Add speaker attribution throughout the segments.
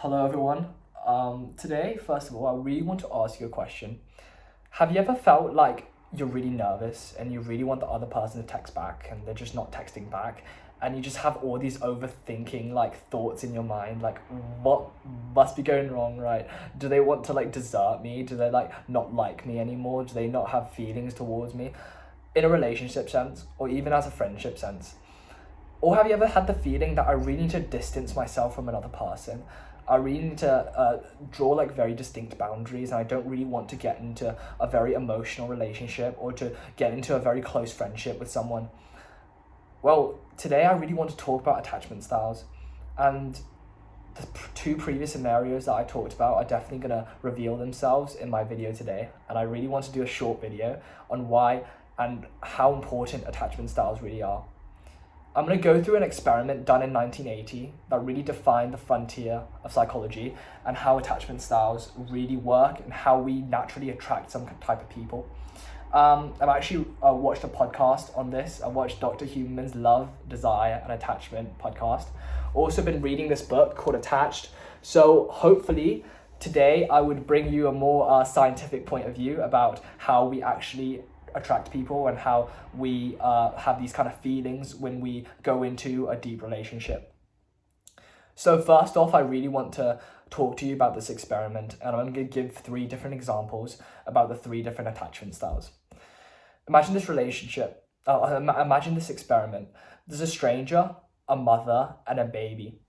Speaker 1: Hello, everyone. Today, first of all, I really want to ask you a question. Have you ever felt like you're really nervous and you really want the other person to text back and they're just not texting back? And you just have all these overthinking thoughts in your mind, like what must be going wrong, right? Do they want to desert me? Do they not like me anymore? Do they not have feelings towards me? In a relationship sense, or even as a friendship sense. Or have you ever had the feeling that I really need to distance myself from another person? I really need to draw very distinct boundaries, and I don't really want to get into a very emotional relationship or to get into a very close friendship with someone. Well, today I really want to talk about attachment styles, and the two previous scenarios that I talked about are definitely going to reveal themselves in my video today, and I really want to do a short video on why and how important attachment styles really are. I'm going to go through an experiment done in 1980 that really defined the frontier of psychology and how attachment styles really work and how we naturally attract some type of people. I've actually watched a podcast on this. I watched Dr. Human's Love, Desire and Attachment podcast. Also been reading this book called Attached. So hopefully today I would bring you a more scientific point of view about how we actually attract people and how we have these kind of feelings when we go into a deep relationship. So first off, I really want to talk to you about this experiment, and I'm going to give 3 different examples about the 3 different attachment styles. Imagine this relationship, imagine this experiment. There's a stranger, a mother, and a baby.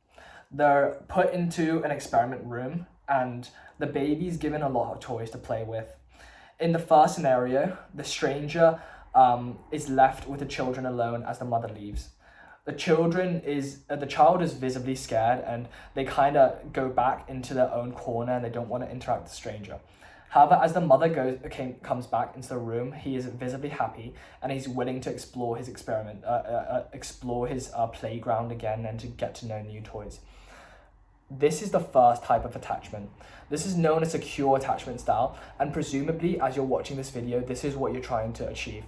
Speaker 1: They're put into an experiment room, and the baby's given a lot of toys to play with. In the first scenario, the stranger is left with the children alone as the mother leaves. The child is visibly scared, and they kind of go back into their own corner and they don't want to interact with the stranger. However, as the mother comes back into the room, he is visibly happy and he's willing to explore his explore his playground again and to get to know new toys. This is the first type of attachment. This is known as secure attachment style, and presumably as you're watching this video, this is what you're trying to achieve.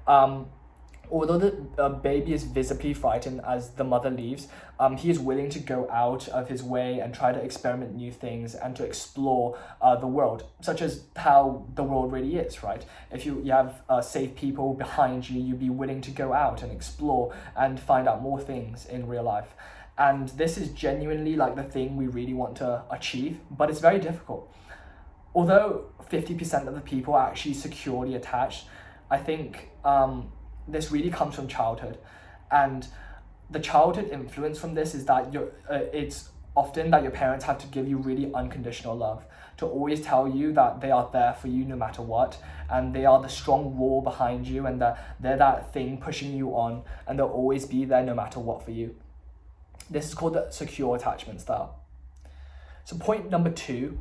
Speaker 1: Although the baby is visibly frightened as the mother leaves, he is willing to go out of his way and try to experiment new things and to explore the world, such as how the world really is, right? If you have safe people behind you, you'd be willing to go out and explore and find out more things in real life. And this is genuinely the thing we really want to achieve, but it's very difficult. Although 50% of the people are actually securely attached, I think this really comes from childhood. And the childhood influence from this is that it's often that your parents have to give you really unconditional love, to always tell you that they are there for you no matter what, and they are the strong wall behind you, and that they're that thing pushing you on, and they'll always be there no matter what for you. This is called the secure attachment style. So point number 2,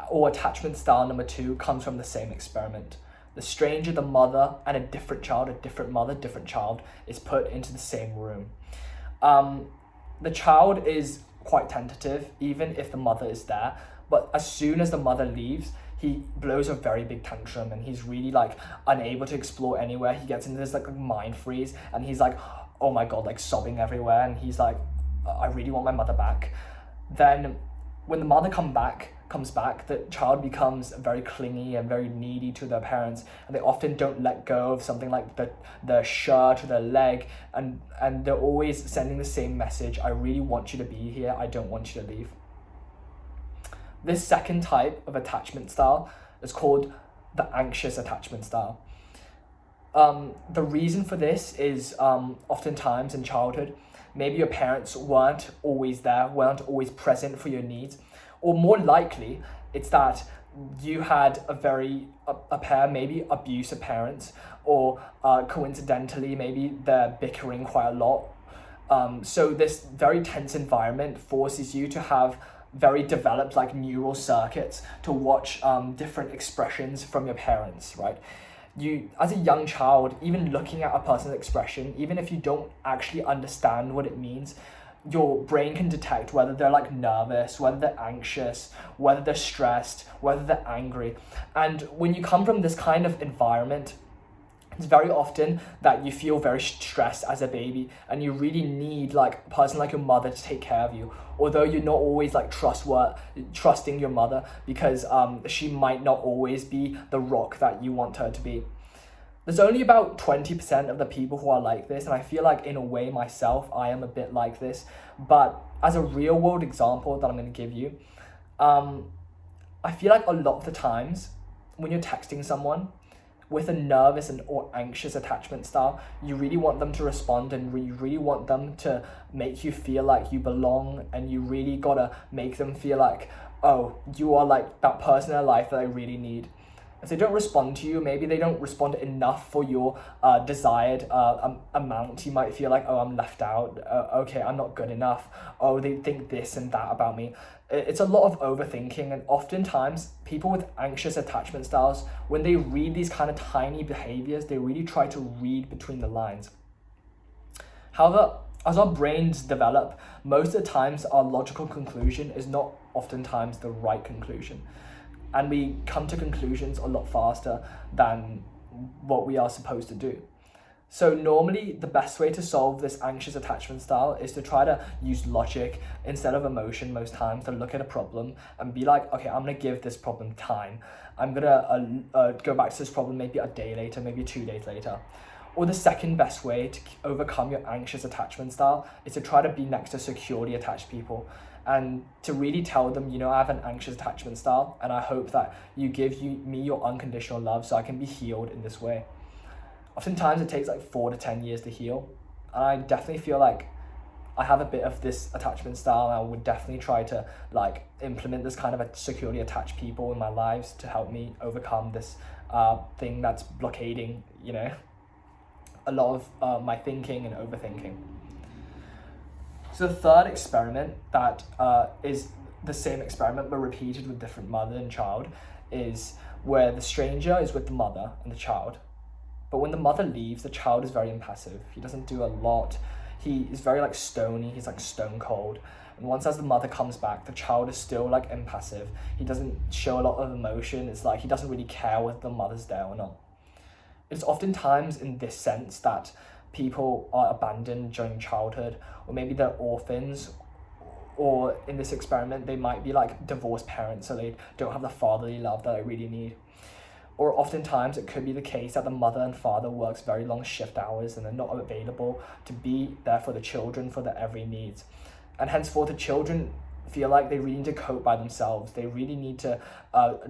Speaker 1: or attachment style number 2, comes from the same experiment. The stranger, the mother, and a different child, a different mother, different child, is put into the same room. The child is quite tentative, even if the mother is there, but as soon as the mother leaves, he blows a very big tantrum and he's really unable to explore anywhere. He gets into this mind freeze and he's oh my god, sobbing everywhere, and he's I really want my mother back. Then when the mother comes back, the child becomes very clingy and very needy to their parents, and they often don't let go of something like their shirt or their leg, and they're always sending the same message: I really want you to be here, I don't want you to leave. This second type of attachment style is called the anxious attachment style. The reason for this is oftentimes in childhood, maybe your parents weren't always there, weren't always present for your needs, or more likely, it's that you had a pair, maybe abusive parents, or coincidentally, maybe they're bickering quite a lot. So this very tense environment forces you to have very developed neural circuits to watch different expressions from your parents, right? You, as a young child, even looking at a person's expression, even if you don't actually understand what it means, your brain can detect whether they're nervous, whether they're anxious, whether they're stressed, whether they're angry. And when you come from this kind of environment, It's very often that you feel very stressed as a baby and you really need like a person like your mother to take care of you, although you're not always like trusting your mother because she might not always be the rock that you want her to be. There's only about 20% of the people who are like this, and I feel like in a way myself I am a bit like this, but as a real world example that I'm going to give you, I feel like a lot of the times when you're texting someone with a nervous or anxious attachment style, you really want them to respond and you really want them to make you feel like you belong, and you really gotta make them feel like, oh, you are like that person in their life that I really need. If they don't respond to you, maybe they don't respond enough for your desired amount, you might feel like, oh, I'm left out, okay, I'm not good enough, oh, they think this and that about me. It's a lot of overthinking, and oftentimes people with anxious attachment styles, when they read these kind of tiny behaviors, they really try to read between the lines. However, as our brains develop, most of the times our logical conclusion is not oftentimes the right conclusion. And we come to conclusions a lot faster than what we are supposed to do. So normally the best way to solve this anxious attachment style is to try to use logic instead of emotion most times, to look at a problem and be like, okay, I'm going to give this problem time. I'm going to go back to this problem maybe a day later, maybe 2 days later. Or the second best way to overcome your anxious attachment style is to try to be next to securely attached people and to really tell them, you know, I have an anxious attachment style and I hope that you give me your unconditional love so I can be healed in this way. Oftentimes it takes like 4 to 10 years to heal. And I definitely feel like I have a bit of this attachment style, and I would definitely try to like implement this kind of a securely attached people in my lives to help me overcome this thing that's blockading, you know, a lot of my thinking and overthinking. So the third experiment that is the same experiment but repeated with different mother and child is where the stranger is with the mother and the child. But when the mother leaves, the child is very impassive. He doesn't do a lot. He is very like stony. He's like stone cold. And once as the mother comes back, the child is still like impassive. He doesn't show a lot of emotion. It's like he doesn't really care whether the mother's there or not. It's oftentimes in this sense that people are abandoned during childhood, or maybe they're orphans, or in this experiment, they might be like divorced parents, so they don't have the fatherly love that I really need. Or oftentimes it could be the case that the mother and father works very long shift hours and they're not available to be there for the children for their every needs. And henceforth, the children feel like they really need to cope by themselves. They really need to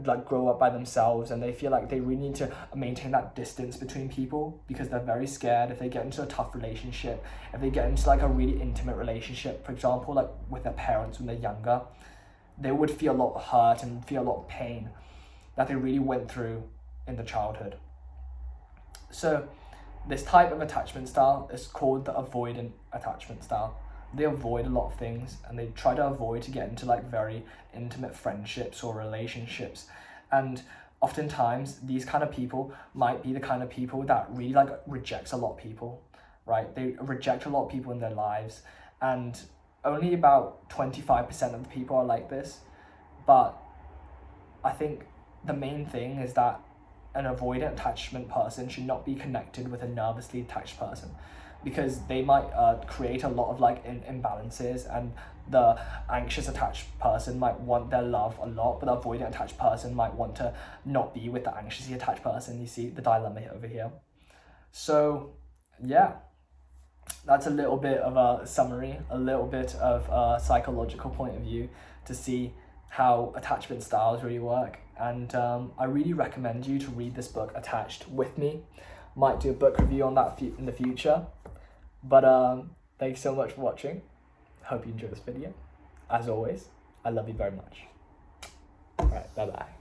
Speaker 1: like grow up by themselves, and they feel like they really need to maintain that distance between people because they're very scared if they get into a tough relationship, if they get into like a really intimate relationship, for example, like with their parents when they're younger, they would feel a lot of hurt and feel a lot of pain that they really went through in the childhood. So this type of attachment style is called the avoidant attachment style. They avoid a lot of things and they try to avoid to get into like very intimate friendships or relationships. And oftentimes these kind of people might be the kind of people that really like rejects a lot of people, right? They reject a lot of people in their lives, and only about 25% of the people are like this. But I think the main thing is that an avoidant attachment person should not be connected with a nervously attached person, because they might create a lot of like imbalances, and the anxious attached person might want their love a lot, but the avoidant attached person might want to not be with the anxiously attached person. You see the dilemma over here. So yeah, that's a little bit of a summary, a little bit of a psychological point of view to see how attachment styles really work. And I really recommend you to read this book, Attached, with me. Might do a book review on that in the future. But thanks so much for watching. Hope you enjoyed this video. As always, I love you very much. Alright, bye bye.